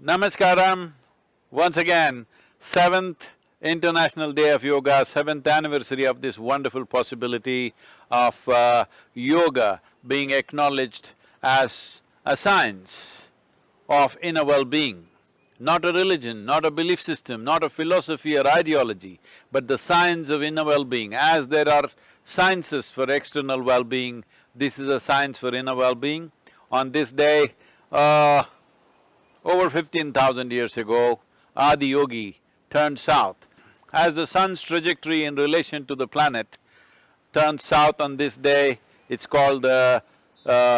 Namaskaram, once again, 7th International Day of Yoga, 7th anniversary of this wonderful possibility of yoga being acknowledged as a science of inner well-being. Not a religion, not a belief system, not a philosophy or ideology, but the science of inner well-being. As there are sciences for external well-being, this is a science for inner well-being. On this day, over 15,000 years ago, Adi Yogi turned south. As the sun's trajectory in relation to the planet turns south on this day, it's called the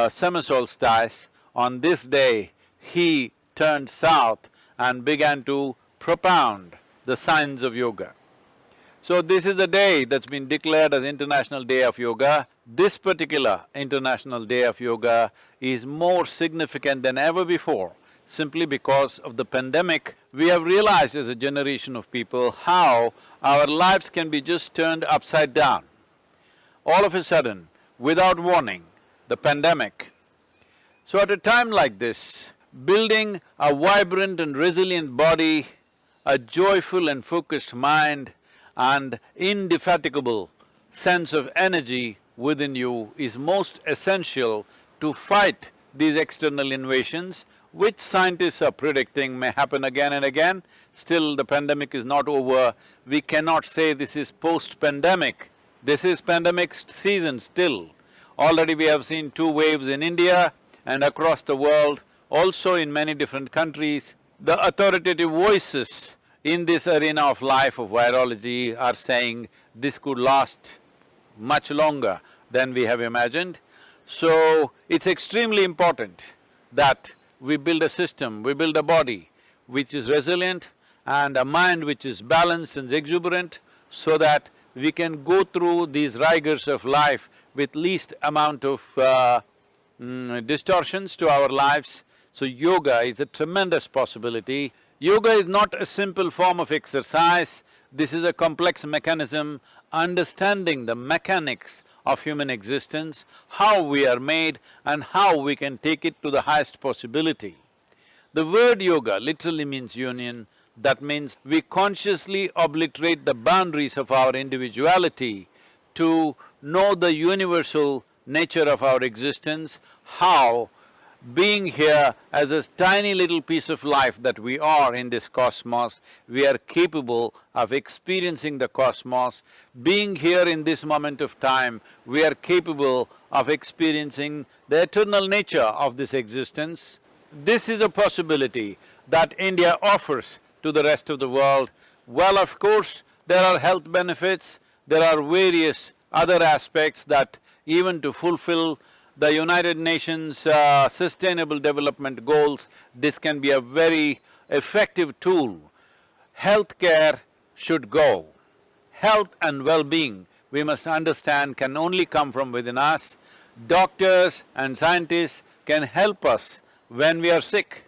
summer solstice. On this day, he turned south and began to propound the science of yoga. So this is a day that's been declared as International Day of Yoga. This particular International Day of Yoga is more significant than ever before. Simply because of the pandemic, we have realized as a generation of people how our lives can be just turned upside down. All of a sudden, without warning, the pandemic. So at a time like this, building a vibrant and resilient body, a joyful and focused mind, and indefatigable sense of energy within you is most essential to fight these external invasions, which scientists are predicting may happen again and again. Still, the pandemic is not over. We cannot say this is post-pandemic. This is pandemic season still. Already we have seen 2 waves in India and across the world, also in many different countries. The authoritative voices in this arena of life of virology are saying this could last much longer than we have imagined. So, it's extremely important that we build a system, we build a body which is resilient and a mind which is balanced and exuberant so that we can go through these rigors of life with least amount of distortions to our lives. So yoga is a tremendous possibility. Yoga is not a simple form of exercise, this is a complex mechanism. Understanding the mechanics of human existence, how we are made and how we can take it to the highest possibility. The word yoga literally means union, that means we consciously obliterate the boundaries of our individuality to know the universal nature of our existence, how being here as a tiny little piece of life that we are in this cosmos, we are capable of experiencing the cosmos. Being here in this moment of time, we are capable of experiencing the eternal nature of this existence. This is a possibility that India offers to the rest of the world. Well, of course, there are health benefits, there are various other aspects that even to fulfill the United Nations Sustainable Development Goals, this can be a very effective tool. Healthcare should go. Health and well-being, we must understand, can only come from within us. Doctors and scientists can help us when we are sick.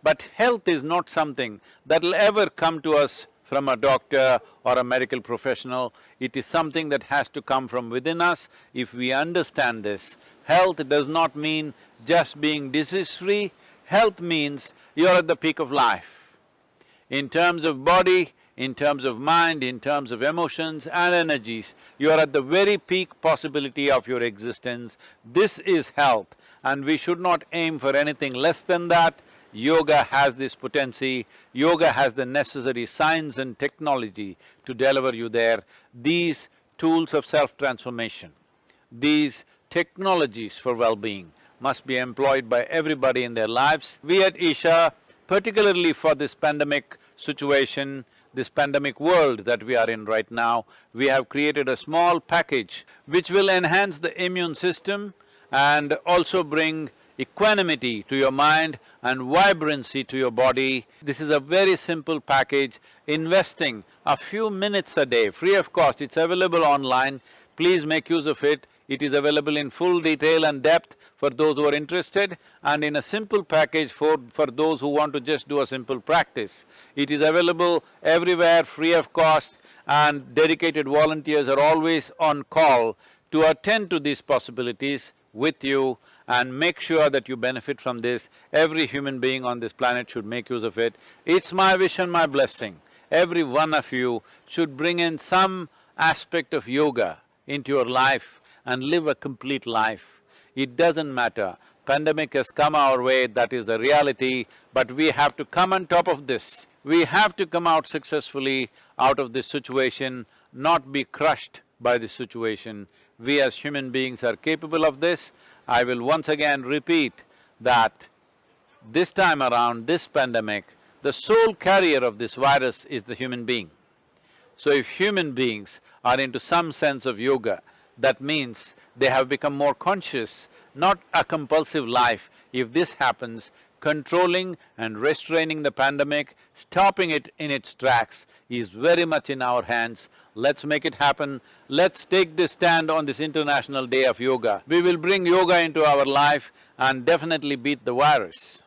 But health is not something that'll ever come to us from a doctor or a medical professional. It is something that has to come from within us. If we understand this, health does not mean just being disease-free, health means you're at the peak of life. In terms of body, in terms of mind, in terms of emotions and energies, you are at the very peak possibility of your existence. This is health and we should not aim for anything less than that. Yoga has this potency, yoga has the necessary science and technology to deliver you there. These tools of self-transformation, these technologies for well-being must be employed by everybody in their lives. We at Isha, particularly for this pandemic situation, this pandemic world that we are in right now, we have created a small package which will enhance the immune system and also bring equanimity to your mind and vibrancy to your body. This is a very simple package, investing a few minutes a day, free of cost. It's available online, please make use of it. It is available in full detail and depth for those who are interested, and in a simple package for those who want to just do a simple practice. It is available everywhere, free of cost, and dedicated volunteers are always on call to attend to these possibilities with you, and make sure that you benefit from this. Every human being on this planet should make use of it. It's my wish and my blessing. Every one of you should bring in some aspect of yoga into your life and live a complete life. It doesn't matter. Pandemic has come our way, that is the reality, but we have to come on top of this. We have to come out successfully out of this situation, not be crushed by this situation. We as human beings are capable of this. I will once again repeat that this time around, this pandemic, the sole carrier of this virus is the human being. So if human beings are into some sense of yoga, that means they have become more conscious, not a compulsive life. If this happens, controlling and restraining the pandemic, stopping it in its tracks is very much in our hands. Let's make it happen. Let's take this stand on this International Day of Yoga. We will bring yoga into our life and definitely beat the virus.